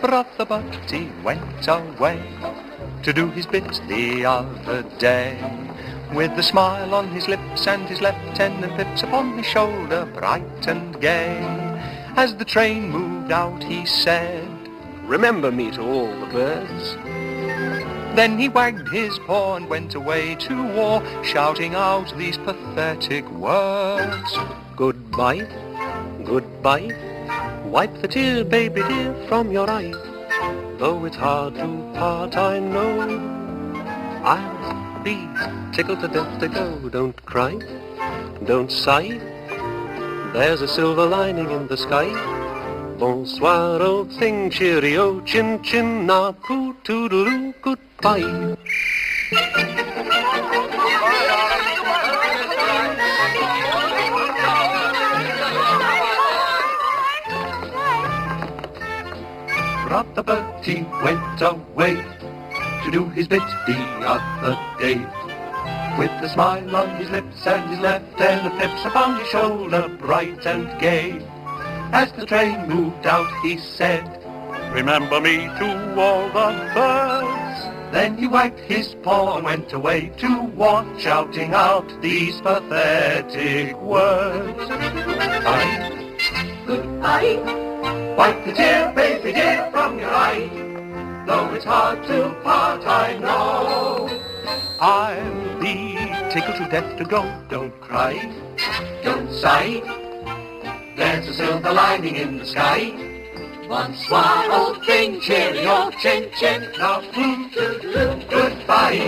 Brother Buddy went away to do his bit the other day, with a smile on his lips and his Lieutenant Pips upon his shoulder, bright and gay. As the train moved out he said, "Remember me to all the birds." Then he wagged his paw and went away to war, shouting out these pathetic words. "Goodbye, goodbye, wipe the tear, baby dear, from your eye. Though it's hard to part, I know, I'll be tickled to death to go. Don't cry, don't sigh, there's a silver lining in the sky. Bonsoir, old thing, cheerio, chin chin, na poo, toodaloo, goodbye." Brother Bertie went away to do his bit the other day, with a smile on his lips and his Lieutenant Pips upon his shoulder, bright and gay. As the train moved out he said, "Remember me to all the birds." Then he wagged his paw and went away to war, shouting out these pathetic words. Goodbye, goodbye, wipe the tear, baby dear, from your eye. Though it's hard to part, I know, I'll be tickled to death to go. Don't cry, don't sigh, there's a silver lining in the sky. Bonsoir, old thing, cheerio, chin chin, now toodaloo, goodbye.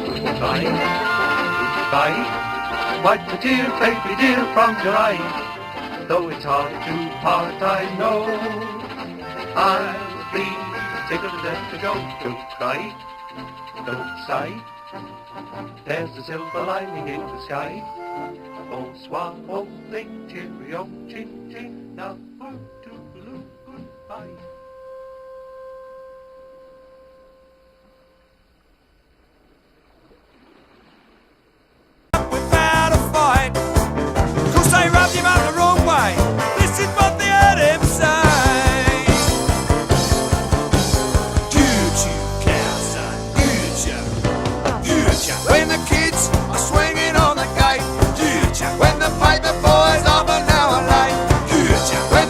Goodbye, goodbye, wipe the tear, baby dear, from your eye. Though it's hard to part, I know, I'll be tickled to death to go. Don't cry, don't sigh, there's a silver lining in the sky. Bonsoir, old thing, cheerio, chin chin, now toodaloo, goodbye. Without a fight, 'cause they rubbed him up the wrong way. This is what they heard him say. Gertcha, cowson, gertcha, gertcha. When the kids are swinging on the gate, gertcha. When the paper boys are an hour late, gertcha. When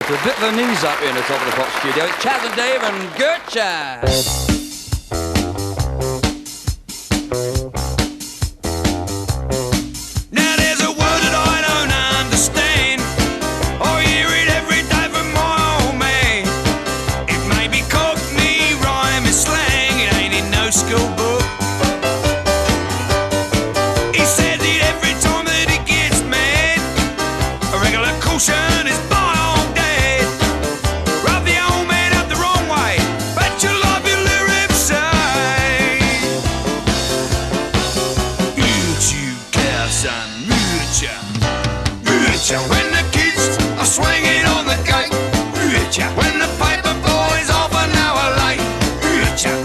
to a bit of a knees up here in the top of the Pop studio. It's Chaz and Dave and gertcha. Now there's a word that I don't understand. I hear it every day from my old man. It may be cockney rhyme and slang, it ain't in no school book. He says it every time that he gets mad. A regular caution is by on dead. Rub the old man up the wrong way, but you love your lyrics say. YouTube cowson, when the kids are swinging on the gate, when the paper boys half an hour late,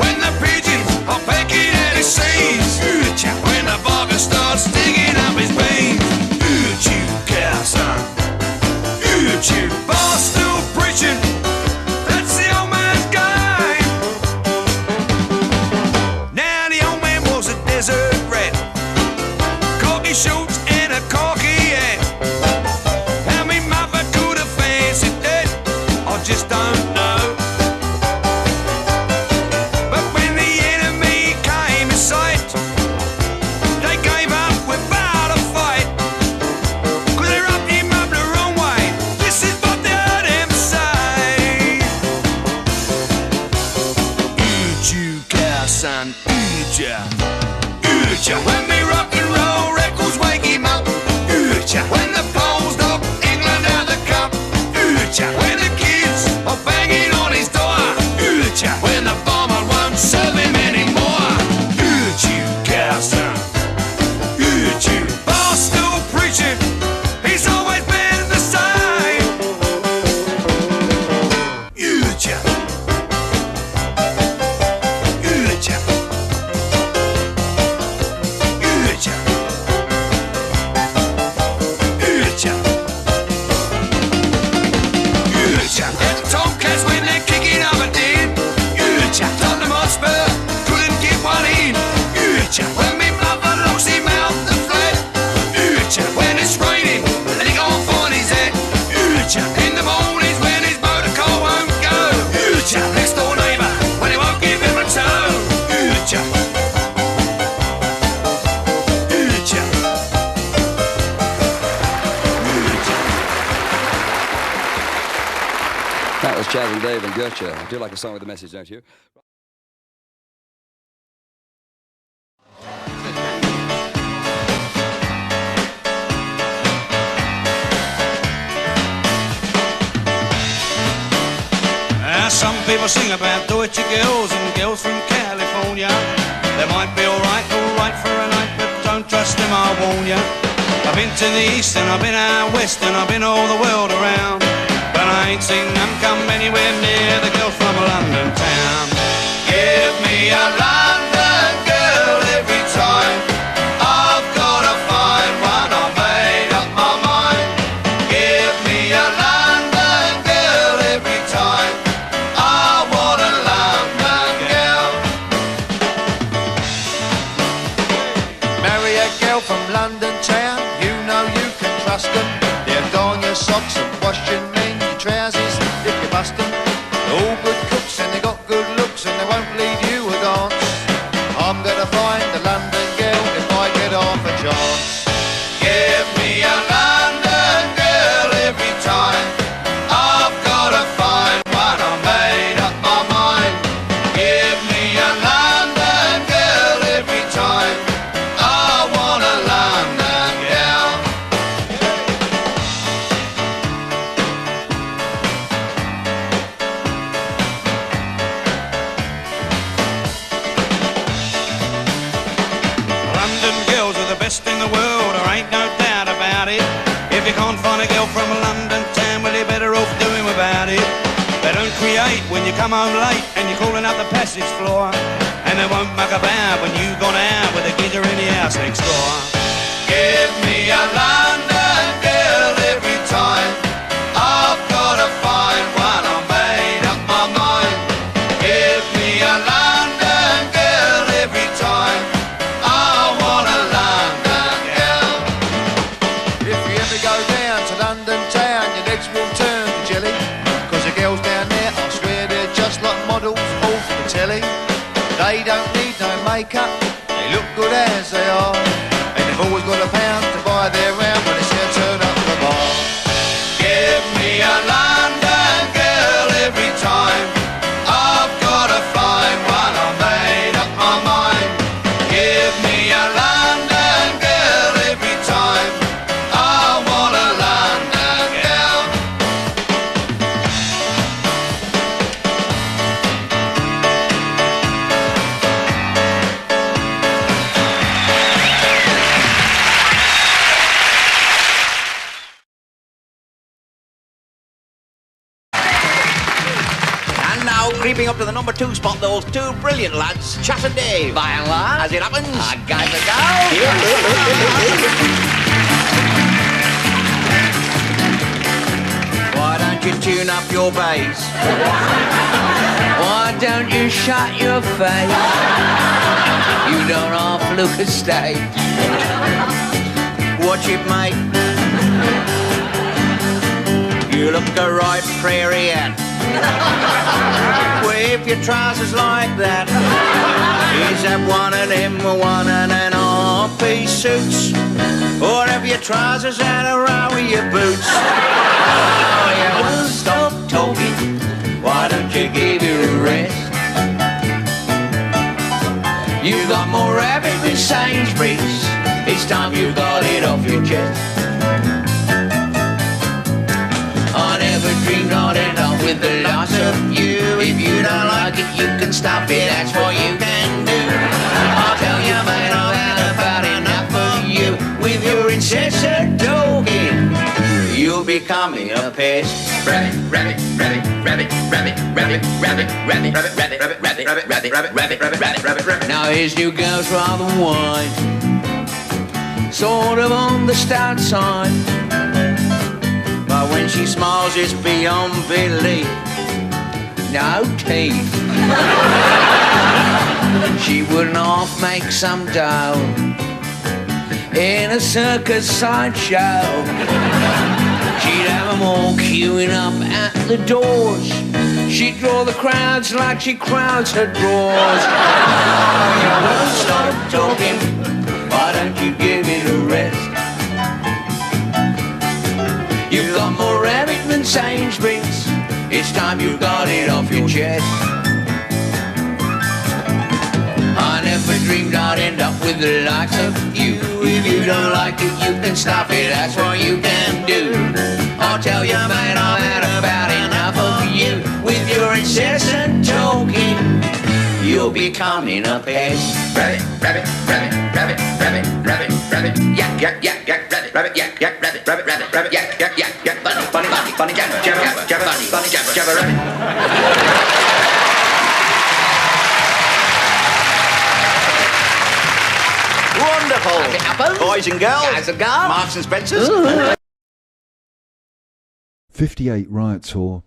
when the pigeons are pecking at his seeds, when the barber starts digging up his beans. YouTube cowson, YouTube bar still preaching, that's the old man's game. Now the old man was a desert rat, cocky shorts and a cocky hat. How me mother could have fancied that, I just don't know. But when the enemy came in sight, they gave up without a fight. 'Cause they rubbed him up the wrong way, this is what they heard him say. YouTube cowson, when me rock and roll records wake him up. When the Poles knock England out the cup. When the kids are banging on his door. When the barman won't serve him anymore. YouTube cowson, YouTube bar still preaching, he's always been the same. YouTube, YouTube, YouTube, YouTube. And the Tomcats when they're kicking up a din. Tottenham Hotspur couldn't get one in. When me mother locks him out the flat. When it's raining and he can't find his hat. In the mornings when his motor car won't go. Next door neighbour when he won't give him a toe. That was Chaz and Dave and gertcha. I do like a song with a message, don't you? Some people sing about deutsche girls and girls from California. They might be alright for a night, but don't trust them, I warn ya. I've been to the east and I've been out west and I've been all the world around, but I ain't seen them come anywhere near the girl from a London town. Give me a London girl every time. I've gotta find one, I made up my mind. Give me a London girl every time. I want a London girl. Marry a girl from London town, you know you can trust them. They'll darn your socks and wash your men, your trousers if you bust them. They're all good cooks and they got good looks and they won't leave you a dance. I'm gonna find a London girl if I get half a chance. Give me a London girl every time. I've gotta find one, I made up my mind. Give me a London girl every time. I want a London girl. London girls are the best in the world, there ain't no doubt about it. If you can't find a girl from a London town, well, you're better off doing without it. They don't create when you come home late and you're calling up the passage floor, and they won't muck about when you've gone out with a geezer in the house next door. Give me a London girl every time. I've gotta find one, I made up my mind. Give me a London girl every time. I want a London girl. If you ever go down to London town, your legs will turn to jelly. They don't need no makeup, they look good as they are. And they've always got a pound to buy their round when it's their turn up the bar. Give me a London girl every time. I've got a fine one, I made up my mind. Give me a London girl every time. I want a London girl. And now, creeping up to the number 2 spot, those two brilliant lads, Chat and Dave. By and large, As it happens, I got to go. why don't you tune up your bass? Why don't you shut your face? You don't half look a state. Watch it, mate. You look a right prairie at. Wave your trousers like that. Is that one of them one and an half-piece suits? Or have your trousers had a row with your boots? Oh, you won't stop talking. Why don't you give it a rest? You've got more rabbit than Sainsbury's. It's time you got it off your chest. I never dreamed I'd end up with the likes of you. If you don't like it, you can stop it, that's what you can do. I'll tell you, mate, I've had about enough of you. With your incessant talking, you're becoming a pest. Rabbit, rabbit, rabbit, rabbit, rabbit, rabbit, rabbit, rabbit, rabbit, rabbit, rabbit, rabbit, rabbit, rabbit, rabbit, rabbit, rabbit, rabbit, rabbit. Now his new girl's rather wide, sort of on the stout side. But when she smiles, it's beyond belief. No teeth. She wouldn't half make some dough in a circus sideshow. She'd have them all queuing up at the doors. She'd draw the crowds like she crowds her drawers. Oh, you won't stop talking. Why don't you give it a rest? You've got more rabbit than Sainsbury's. It's time you got it off your chest. I never dreamed I'd end up with the likes of you. If you don't like it, you can stop it, that's what you can do. I'll tell you, mate, I've had about enough of you. With your incessant talking, you're becoming a pest. Rabbit, rabbit, rabbit, rabbit, rabbit, rabbit, rabbit, yak, yak, yak, yak, rabbit, rabbit, yak, yak, rabbit, rabbit, rabbit, rabbit, yak, yak, yak, yak, bunny, bunny, bunny, bunny, jabber, jabber, jabber, jabber, bunny, bunny, jabber, jabber, rabbit. Wonderful. Boys and girls, Guys and girls. Marks and Spencers. 58 Riot Tour,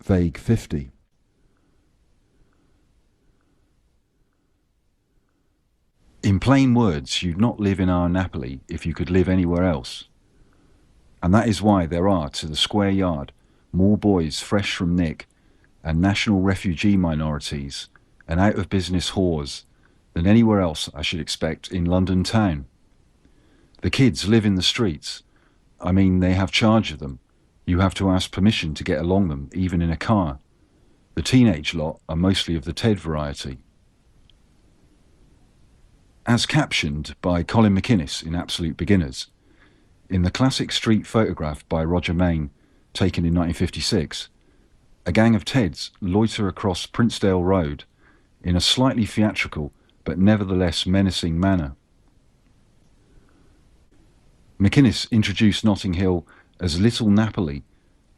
Vague 50. In plain words, you'd not live in our Napoli if you could live anywhere else. And that is why there are, to the square yard, more boys fresh from Nick and national refugee minorities and out-of-business whores than anywhere else I should expect in London town. The kids live in the streets. I mean, they have charge of them. You have to ask permission to get along them, even in a car. The teenage lot are mostly of the Ted variety. As captioned by Colin McInnes in Absolute Beginners, in the classic street photograph by Roger Main, taken in 1956, a gang of Teds loiter across Princedale Road in a slightly theatrical but nevertheless menacing manner. McInnes introduced Notting Hill as Little Napoli,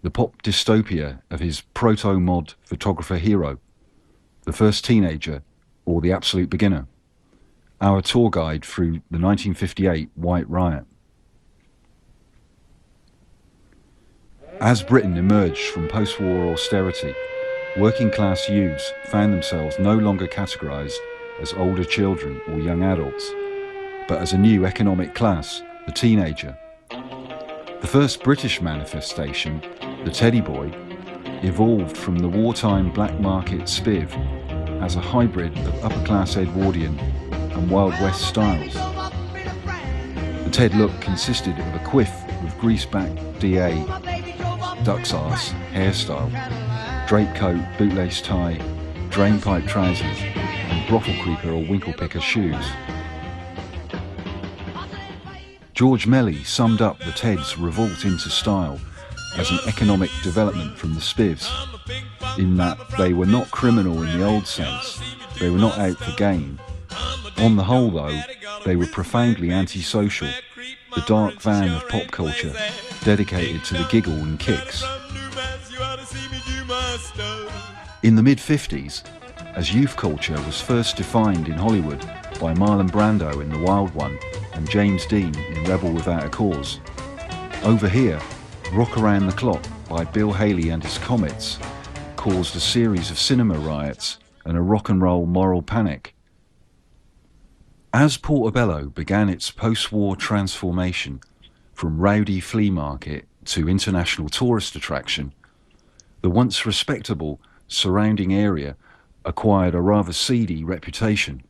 the pop dystopia of his proto-mod photographer hero, the first teenager or the absolute beginner, our tour guide through the 1958 White Riot. As Britain emerged from post-war austerity, working class youths found themselves no longer categorised as older children or young adults, but as a new economic class, the teenager. The first British manifestation, the Teddy Boy, evolved from the wartime black market spiv as a hybrid of upper-class Edwardian and Wild West styles. The Ted look consisted of a quiff with greaseback DA, duck's arse hairstyle, drape coat, bootlace tie, drainpipe trousers, and brothel creeper or winkle picker shoes. George Melly summed up the Ted's revolt into style as an economic development from the spivs, in that they were not criminal in the old sense, they were not out for gain. On the whole though, they were profoundly antisocial, the dark van of pop culture, dedicated to the giggle and kicks. In the mid-50s, as youth culture was first defined in Hollywood by Marlon Brando in The Wild One and James Dean in Rebel Without a Cause, over here, Rock Around the Clock by Bill Haley and his Comets caused a series of cinema riots and a rock and roll moral panic. As Portobello began its post-war transformation from rowdy flea market to international tourist attraction, the once respectable surrounding area acquired a rather seedy reputation.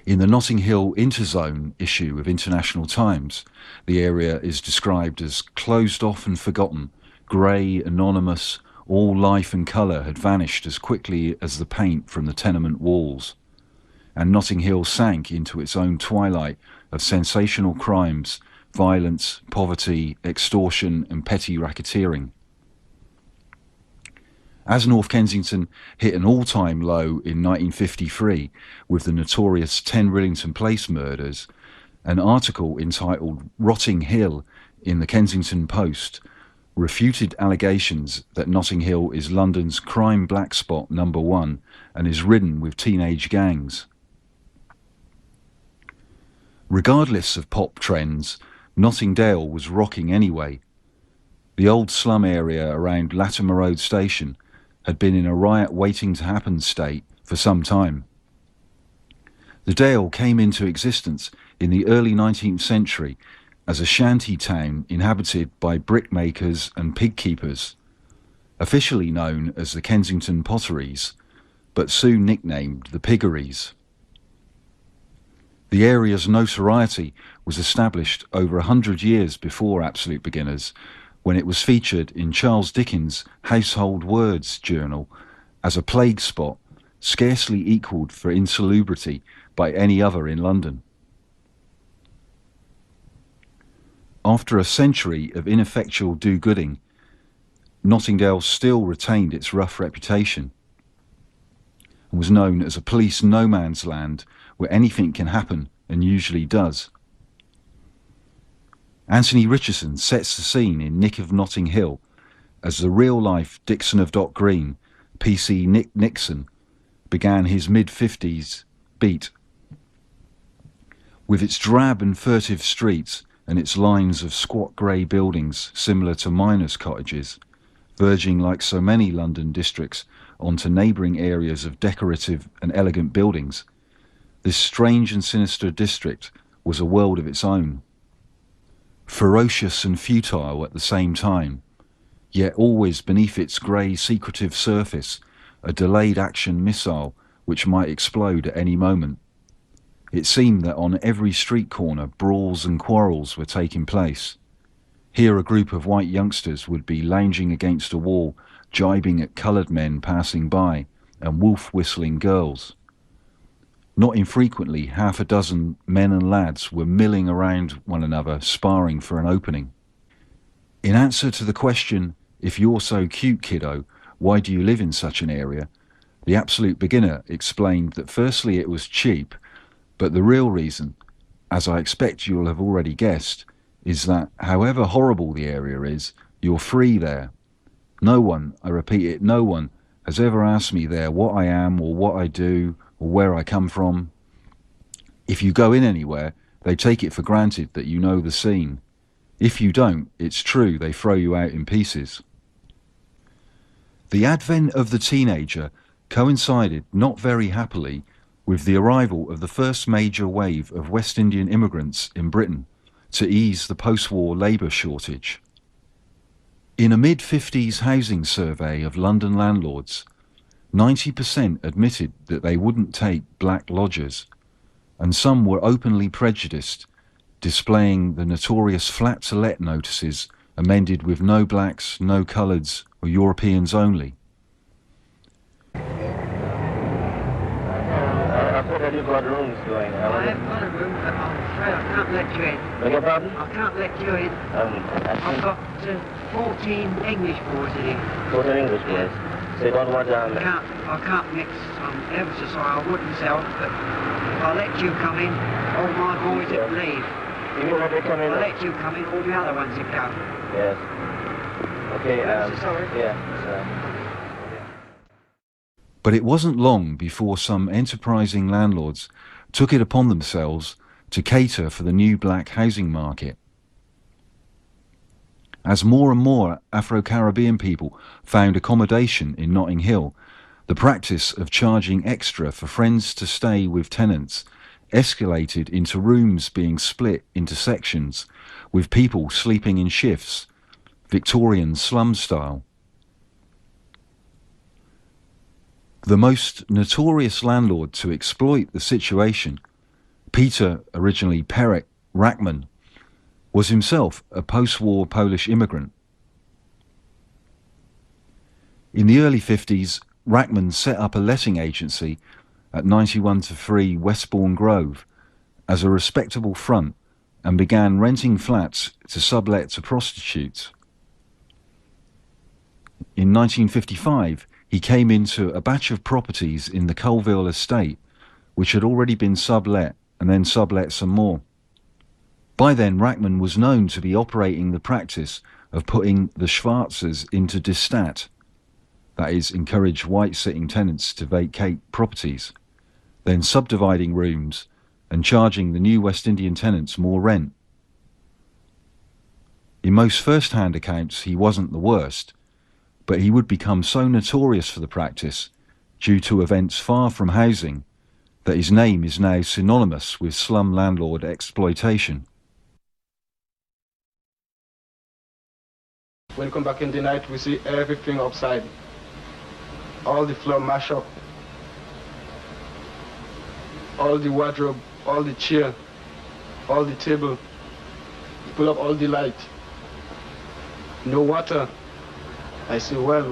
In the Notting Hill Interzone issue of International Times, the area is described as closed off and forgotten, grey, anonymous, all life and colour had vanished as quickly as the paint from the tenement walls, and Notting Hill sank into its own twilight of sensational crimes, violence, poverty, extortion and petty racketeering. As North Kensington hit an all-time low in 1953 with the notorious 10 Rillington Place murders, an article entitled "Rotting Hill" in the Kensington Post refuted allegations that Notting Hill is London's crime black spot #1 and is ridden with teenage gangs. Regardless of pop trends, Notting Dale was rocking anyway. The old slum area around Latimer Road Station had been in a riot waiting to happen state for some time. The Dale came into existence in the early 19th century as a shanty town inhabited by brickmakers and pig keepers, officially known as the Kensington Potteries, but soon nicknamed the Piggeries. The area's notoriety was established over 100 years before Absolute Beginners, when it was featured in Charles Dickens' Household Words journal as a plague spot scarcely equalled for insalubrity by any other in London. After a century of ineffectual do-gooding, Nottingdale still retained its rough reputation and was known as a police no-man's land where anything can happen and usually does. Anthony Richardson sets the scene in Nick of Notting Hill as the real-life Dixon of Dock Green, PC Nick Nixon, began his mid-50s beat. With its drab and furtive streets and its lines of squat grey buildings similar to miners' cottages, verging like so many London districts onto neighbouring areas of decorative and elegant buildings, this strange and sinister district was a world of its own. Ferocious and futile at the same time, yet always beneath its grey secretive surface a delayed action missile which might explode at any moment. It seemed that on every street corner brawls and quarrels were taking place. Here a group of white youngsters would be lounging against a wall, jibing at coloured men passing by and wolf-whistling girls. Not infrequently, half a dozen men and lads were milling around one another, sparring for an opening. In answer to the question, "If you're so cute, kiddo, why do you live in such an area?" the Absolute Beginner explained that firstly it was cheap, but the real reason, as I expect you'll have already guessed, is that however horrible the area is, you're free there. No one, I repeat it, no one has ever asked me there what I am or what I do or where I come from. If you go in anywhere, they take it for granted that you know the scene. If you don't, it's true they throw you out in pieces. The advent of the teenager coincided not very happily with the arrival of the first major wave of West Indian immigrants in Britain to ease the post-war labour shortage. In a mid-50s housing survey of London landlords, 90% admitted that they wouldn't take black lodgers, and some were openly prejudiced, displaying the notorious flat to let notices amended with no blacks, no coloureds or Europeans only. I thought that you've got rooms going. I have got a room, but I'm afraid I can't let you in. Beg your pardon? I can't let you in. I've got 14 English boys in here. 14 English boys. So you don't want I can't mix. I'm ever so sorry, I would myself, but if I let you come in, all my boys would leave. You mean let me come in? If I let you come in, all the other ones would go. Yes. Okay, Ever so sorry. yeah. But it wasn't long before some enterprising landlords took it upon themselves to cater for the new black housing market. As more and more Afro-Caribbean people found accommodation in Notting Hill, the practice of charging extra for friends to stay with tenants escalated into rooms being split into sections, with people sleeping in shifts, Victorian slum style. The most notorious landlord to exploit the situation, Peter, originally Perek Rackman, was himself a post-war Polish immigrant. In the early 50s, Rackman set up a letting agency at 91-3 Westbourne Grove as a respectable front and began renting flats to sublet to prostitutes. In 1955, he came into a batch of properties in the Colville estate, which had already been sublet and then sublet some more. By then, Rackman was known to be operating the practice of putting the Schwarzers into distat, that is, encourage white-sitting tenants to vacate properties, then subdividing rooms and charging the new West Indian tenants more rent. In most first-hand accounts, he wasn't the worst, but he would become so notorious for the practice, due to events far from housing, that his name is now synonymous with slum landlord exploitation. When you come back in the night, we see everything upside. All the floor mash up. All the wardrobe, all the chair, all the table. Pull up all the light. No water. I say, well.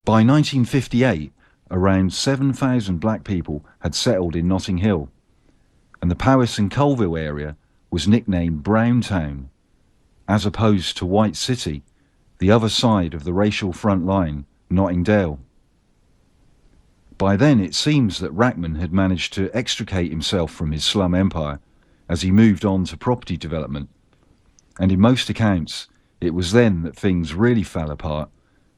By 1958, around 7,000 black people had settled in Notting Hill, and the Powys and Colville area was nicknamed Brown Town, as opposed to White City, the other side of the racial front line, Nottingdale. By then it seems that Rackman had managed to extricate himself from his slum empire as he moved on to property development, and in most accounts it was then that things really fell apart,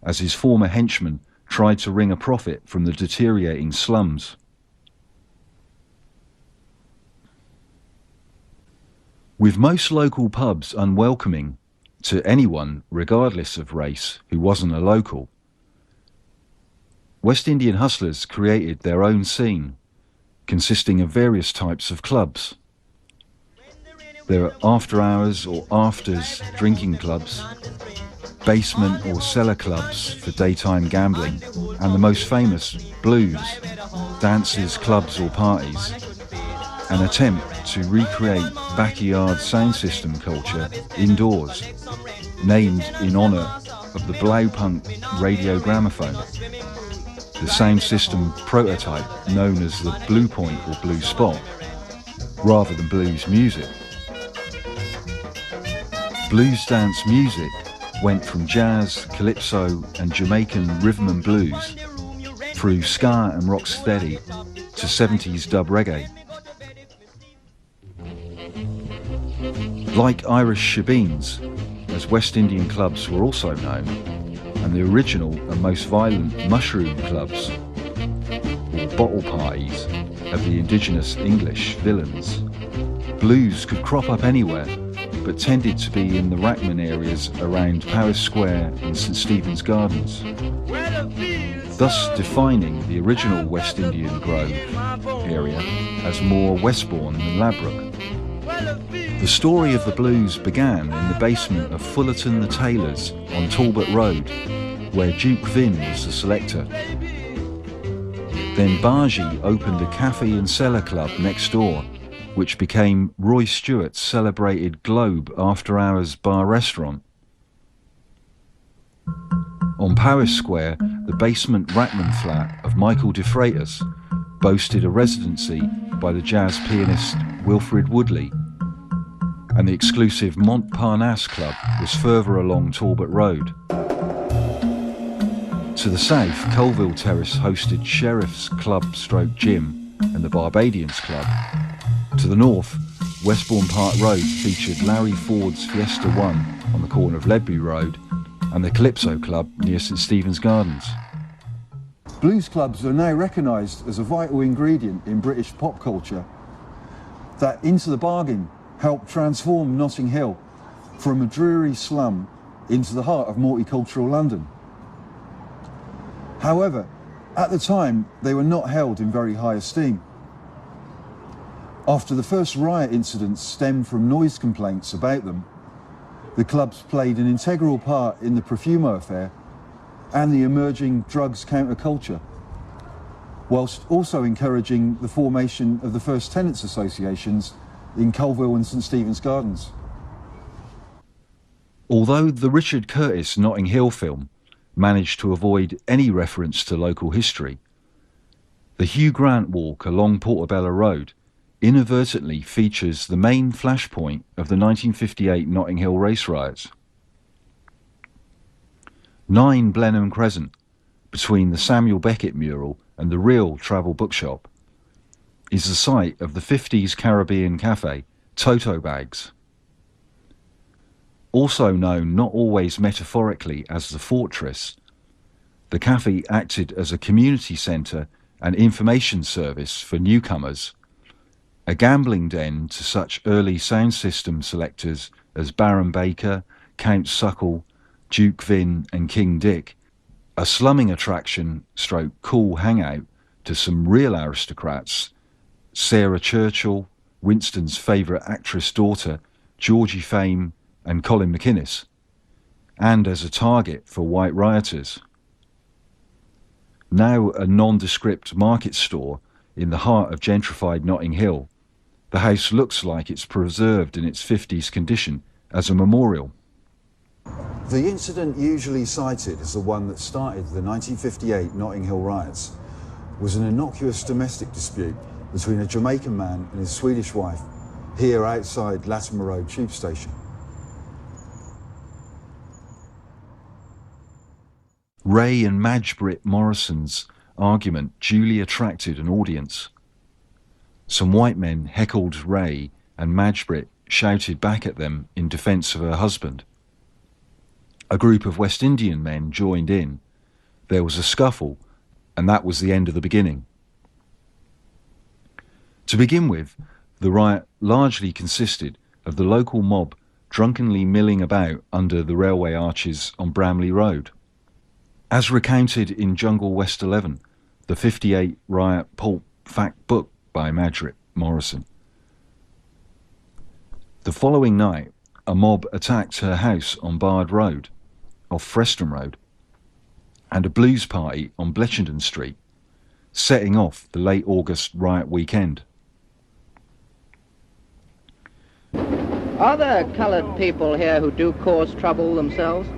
as his former henchmen tried to wring a profit from the deteriorating slums. With most local pubs unwelcoming to anyone, regardless of race, who wasn't a local, West Indian hustlers created their own scene, consisting of various types of clubs. There are after-hours or afters drinking clubs, basement or cellar clubs for daytime gambling, and the most famous, blues, dances, clubs or parties, an attempt to recreate backyard sound system culture indoors, named in honour of the Blaupunkt radio gramophone, the sound system prototype known as the Blue Point or Blue Spot, rather than blues music. Blues dance music went from jazz, calypso and Jamaican rhythm and blues through ska and rocksteady to 70s dub reggae. Like Irish shebeens, as West Indian clubs were also known, and the original and most violent mushroom clubs, or bottle parties of the indigenous English villains, blues could crop up anywhere, but tended to be in the Rackman areas around Powys Square and St Stephen's Gardens, thus defining the original West Indian Grove area as more Westbourne than Ladbroke. The story of the blues began in the basement of Fullerton the Tailors on Talbot Road, where Duke Vin was the selector. Then Bargy opened a cafe and cellar club next door, which became Roy Stewart's celebrated Globe after-hours bar-restaurant. On Powis Square, the basement Rackman flat of Michael de Freitas boasted a residency by the jazz pianist Wilfred Woodley, and the exclusive Montparnasse Club was further along Talbot Road. To the south, Colville Terrace hosted Sheriff's Club Stroke Gym and the Barbadians Club. To the north, Westbourne Park Road featured Larry Ford's Fiesta One on the corner of Ledbury Road and the Calypso Club near St Stephen's Gardens. Blues clubs are now recognised as a vital ingredient in British pop culture that, into the bargain, helped transform Notting Hill from a dreary slum into the heart of multicultural London. However, at the time, they were not held in very high esteem. After the first riot incidents stemmed from noise complaints about them, the clubs played an integral part in the Profumo affair and the emerging drugs counterculture, whilst also encouraging the formation of the first tenants associations in Colville and St Stephen's Gardens. Although the Richard Curtis Notting Hill film managed to avoid any reference to local history, the Hugh Grant walk along Portobello Road inadvertently features the main flashpoint of the 1958 Notting Hill race riots. 9 Blenheim Crescent, between the Samuel Beckett mural and the real travel bookshop, is the site of the 50s Caribbean cafe Toto Bags. Also known not always metaphorically as the Fortress, the cafe acted as a community centre and information service for newcomers, a gambling den to such early sound system selectors as Baron Baker, Count Suckle, Duke Vin and King Dick, a slumming attraction stroke cool hangout to some real aristocrats, Sarah Churchill, Winston's favourite actress daughter, Georgie Fame and Colin McInnes, and as a target for white rioters. Now a nondescript market store in the heart of gentrified Notting Hill, the house looks like it's preserved in its 50s condition as a memorial. The incident usually cited as the one that started the 1958 Notting Hill riots was an innocuous domestic dispute between a Jamaican man and his Swedish wife here outside Latimer Road tube station. Ray and Madge Britt Morrison's argument duly attracted an audience. Some white men heckled Ray and Madge Britt shouted back at them in defence of her husband. A group of West Indian men joined in. There was a scuffle, and that was the end of the beginning. To begin with, the riot largely consisted of the local mob drunkenly milling about under the railway arches on Bramley Road. As recounted in Jungle West 11, the 58 riot pulp fact book by Madge Britt Morrison. The following night, a mob attacked her house on Bard Road, off Freston Road, and a blues party on Bletchenden Street, setting off the late August riot weekend. Are there coloured people here who do cause trouble themselves?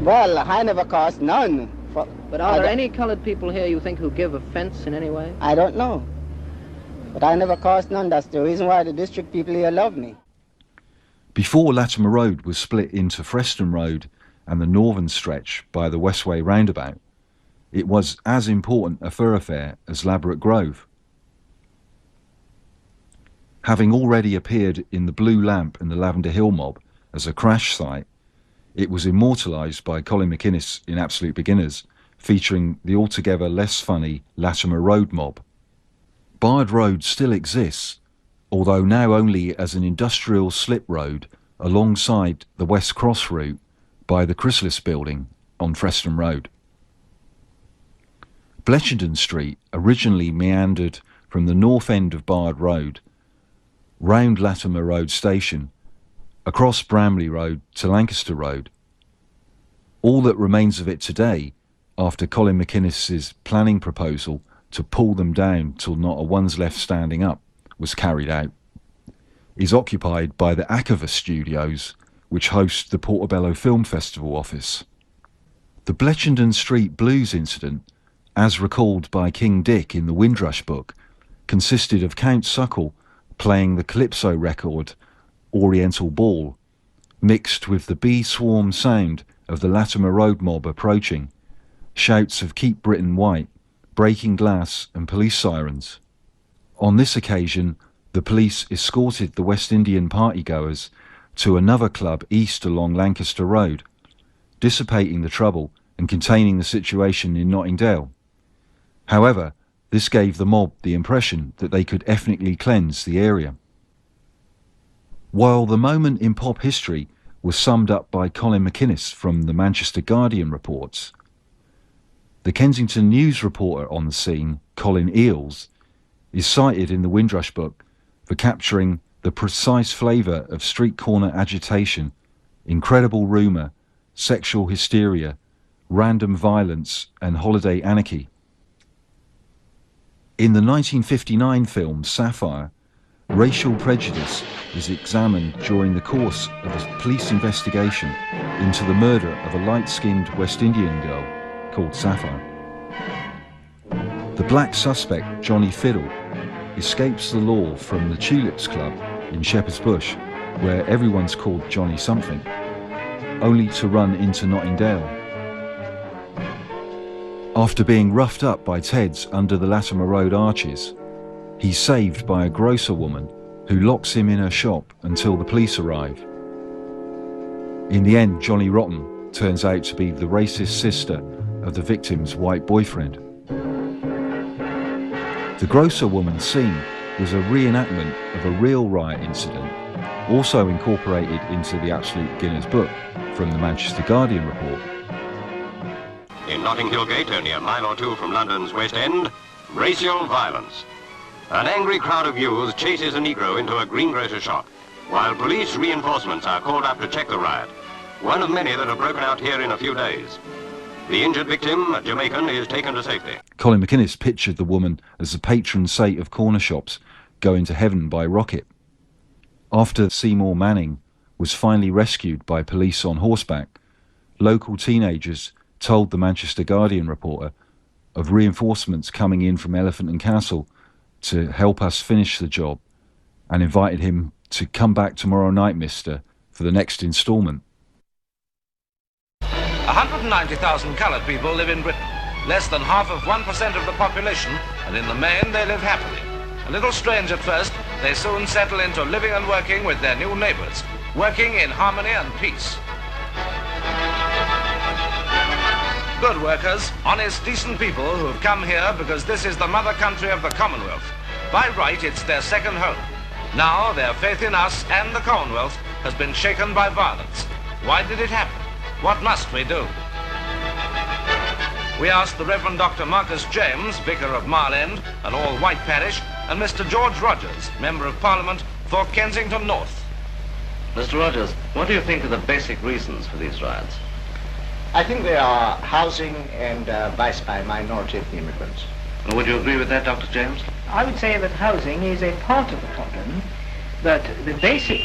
Well, I never caused none. But are there any coloured people here you think who give offence in any way? I don't know. But I never caused none. That's the reason why the district people here love me. Before Latimer Road was split into Freston Road and the northern stretch by the Westway roundabout, it was as important a thoroughfare as Laverick Grove. Having already appeared in the Blue Lamp and the Lavender Hill mob as a crash site, it was immortalised by Colin McInnes in Absolute Beginners, featuring the altogether less funny Latimer Road mob. Bard Road still exists, although now only as an industrial slip road alongside the West Cross route by the Chrysalis building on Freston Road. Bletchenden Street originally meandered from the north end of Bard Road, round Latimer Road Station, across Bramley Road to Lancaster Road. All that remains of it today, after Colin McInnes's planning proposal to pull them down till not a one's left standing up was carried out, is occupied by the Akava Studios, which host the Portobello Film Festival office. The Bletchendon Street Blues incident, as recalled by King Dick in the Windrush book, consisted of Count Suckle playing the calypso record Oriental Ball, mixed with the bee-swarm sound of the Latimer Road mob approaching, shouts of "Keep Britain White," breaking glass and police sirens. On this occasion, the police escorted the West Indian partygoers to another club east along Lancaster Road, dissipating the trouble and containing the situation in Nottingdale. However, this gave the mob the impression that they could ethnically cleanse the area. While the moment in pop history was summed up by Colin McInnes from the Manchester Guardian reports, the Kensington News reporter on the scene, Colin Eales, is cited in the Windrush book for capturing the precise flavour of street corner agitation, incredible rumour, sexual hysteria, random violence and holiday anarchy. In the 1959 film Sapphire, racial prejudice is examined during the course of a police investigation into the murder of a light-skinned West Indian girl called Sapphire. The black suspect, Johnny Fiddle, escapes the law from the Tulips Club in Shepherd's Bush, where everyone's called Johnny something, only to run into Nottingdale. After being roughed up by Teds under the Latimer Road arches, he's saved by a grocer woman who locks him in her shop until the police arrive. In the end, Johnny Rotten turns out to be the racist sister of the victim's white boyfriend. The grocer woman scene was a reenactment of a real riot incident, also incorporated into the Absolute Guinness book from the Manchester Guardian report. In Notting Hill Gate, only a mile or two from London's West End, racial violence. An angry crowd of youths chases a Negro into a greengrocer shop, while police reinforcements are called up to check the riot, one of many that have broken out here in a few days. The injured victim, a Jamaican, is taken to safety. Colin McInnes pictured the woman as the patron saint of corner shops going to heaven by rocket. After Seymour Manning was finally rescued by police on horseback, local teenagers told the Manchester Guardian reporter of reinforcements coming in from Elephant and Castle to help us finish the job, and invited him to come back tomorrow night, mister, for the next instalment. 190,000 coloured people live in Britain, less than half of 1% of the population, and in the main they live happily. A little strange at first, they soon settle into living and working with their new neighbours, working in harmony and peace. Good workers, honest, decent people who have come here because this is the mother country of the Commonwealth. By right, it's their second home. Now, their faith in us and the Commonwealth has been shaken by violence. Why did it happen? What must we do? We asked the Reverend Dr. Marcus James, Vicar of Mile End, an all-white parish, and Mr. George Rogers, Member of Parliament for Kensington North. Mr. Rogers, what do you think are the basic reasons for these riots? I think they are housing and vice by minority immigrants. Would you agree with that, Dr. James? I would say that housing is a part of the problem, but the basic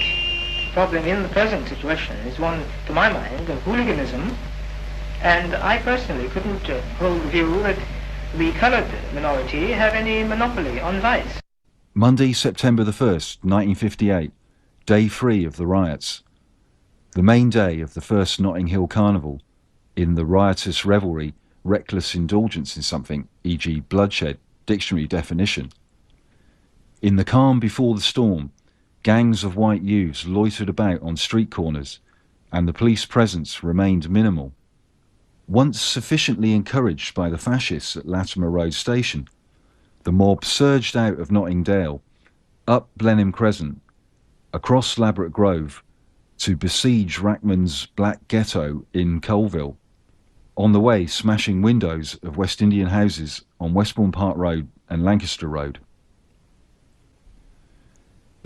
problem in the present situation is one, to my mind, of hooliganism, and I personally couldn't hold the view that the coloured minority have any monopoly on vice. Monday, September the 1st, 1958, day 3 of the riots. The main day of the first Notting Hill Carnival, in the riotous revelry, reckless indulgence in something, e.g. bloodshed, dictionary definition. In the calm before the storm, gangs of white youths loitered about on street corners, and the police presence remained minimal. Once sufficiently encouraged by the fascists at Latimer Road Station, the mob surged out of Nottingdale, up Blenheim Crescent, across Ladbroke Grove, to besiege Rackman's Black Ghetto in Colville, on the way smashing windows of West Indian houses on Westbourne Park Road and Lancaster Road.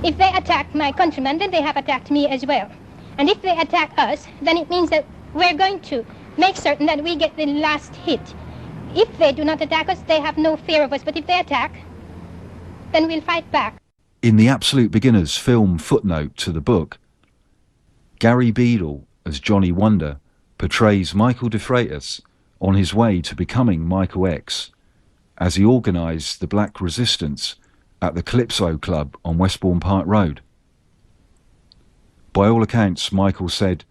If they attack my countrymen, then they have attacked me as well. And if they attack us, then it means that we're going to make certain that we get the last hit. If they do not attack us, they have no fear of us. But if they attack, then we'll fight back. In the Absolute Beginners film footnote to the book, Gary Beadle as Johnny Wonder portrays Michael de Freitas on his way to becoming Michael X as he organised the black resistance at the Calypso Club on Westbourne Park Road. By all accounts, Michael said,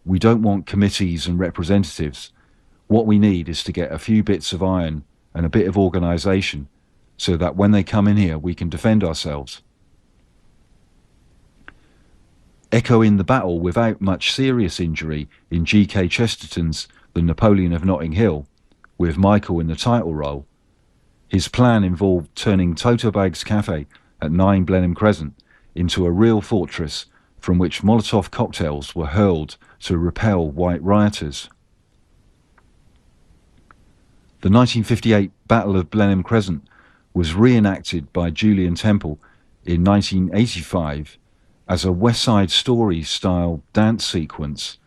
"We don't want committees and representatives. What we need is to get a few bits of iron and a bit of organisation so that when they come in here we can defend ourselves." Echoing the battle without much serious injury in G.K. Chesterton's The Napoleon of Notting Hill, with Michael in the title role, his plan involved turning Toto Bag's Cafe at 9 Blenheim Crescent into a real fortress from which Molotov cocktails were hurled to repel white rioters. The 1958 Battle of Blenheim Crescent was reenacted by Julian Temple in 1985 as a West Side Story style dance sequence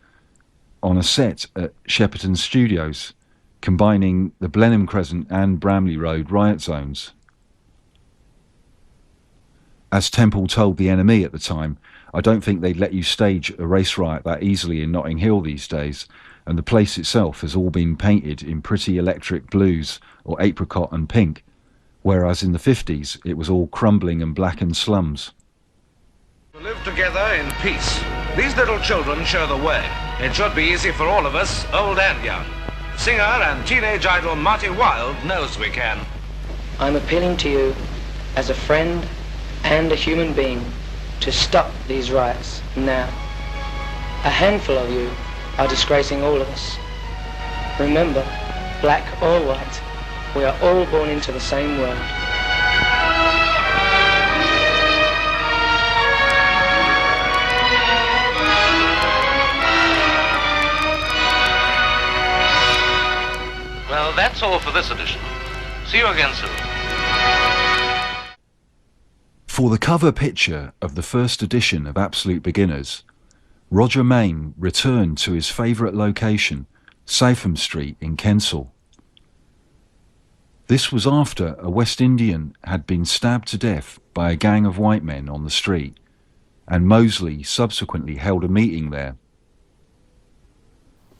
on a set at Shepperton Studios, combining the Blenheim Crescent and Bramley Road riot zones. As Temple told the NME at the time, "I don't think they'd let you stage a race riot that easily in Notting Hill these days, and the place itself has all been painted in pretty electric blues or apricot and pink, whereas in the 50s it was all crumbling and blackened slums." To live together in peace. These little children show the way. It should be easy for all of us, old and young. Singer and teenage idol Marty Wilde knows we can. I'm appealing to you as a friend and a human being to stop these riots now. A handful of you are disgracing all of us. Remember, black or white, we are all born into the same world. Well, that's all for this edition. See you again soon. For the cover picture of the first edition of Absolute Beginners, Roger Main returned to his favourite location, Southam Street in Kensal. This was after a West Indian had been stabbed to death by a gang of white men on the street, and Mosley subsequently held a meeting there.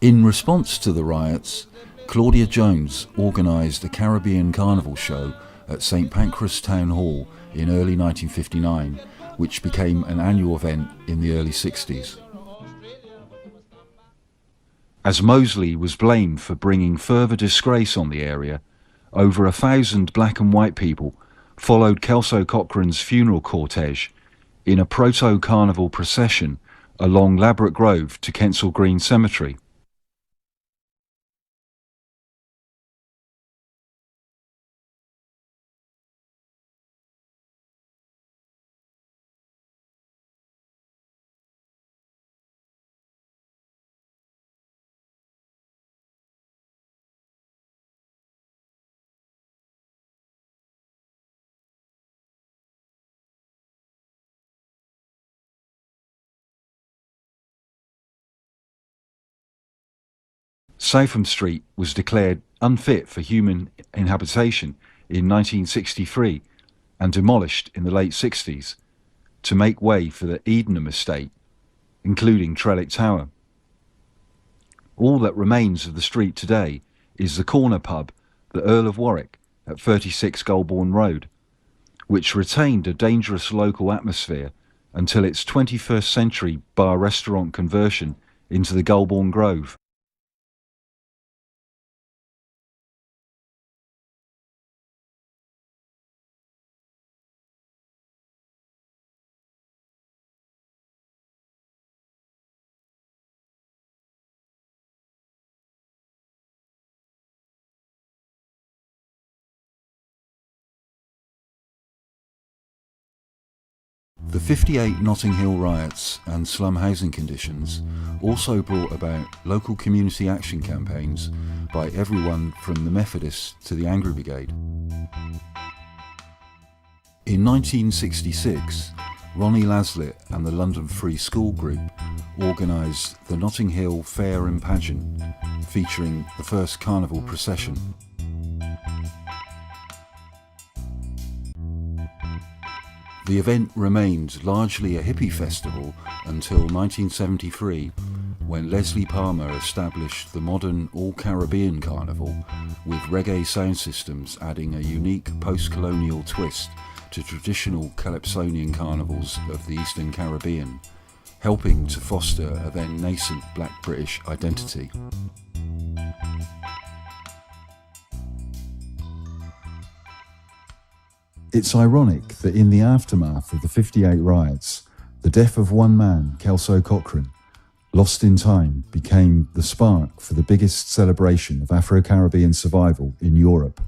In response to the riots, Claudia Jones organised a Caribbean Carnival show at St Pancras Town Hall in early 1959, which became an annual event in the early 60s. As Mosley was blamed for bringing further disgrace on the area, over 1,000 black and white people followed Kelso Cochrane's funeral cortege in a proto-carnival procession along Labrador Grove to Kensal Green Cemetery. Southam Street was declared unfit for human inhabitation in 1963 and demolished in the late 60s to make way for the Edenham estate, including Trellick Tower. All that remains of the street today is the corner pub, the Earl of Warwick, at 36 Golborne Road, which retained a dangerous local atmosphere until its 21st century bar-restaurant conversion into the Golborne Grove. The 58 Notting Hill riots and slum housing conditions also brought about local community action campaigns by everyone from the Methodists to the Angry Brigade. In 1966, Ronnie Laslett and the London Free School Group organised the Notting Hill Fair and Pageant, featuring the first carnival procession. The event remained largely a hippie festival until 1973, when Leslie Palmer established the modern all-Caribbean carnival, with reggae sound systems adding a unique post-colonial twist to traditional calypsonian carnivals of the Eastern Caribbean, helping to foster a then nascent Black British identity. It's ironic that in the aftermath of the 58 riots, the death of one man, Kelso Cochrane, lost in time, became the spark for the biggest celebration of Afro-Caribbean survival in Europe.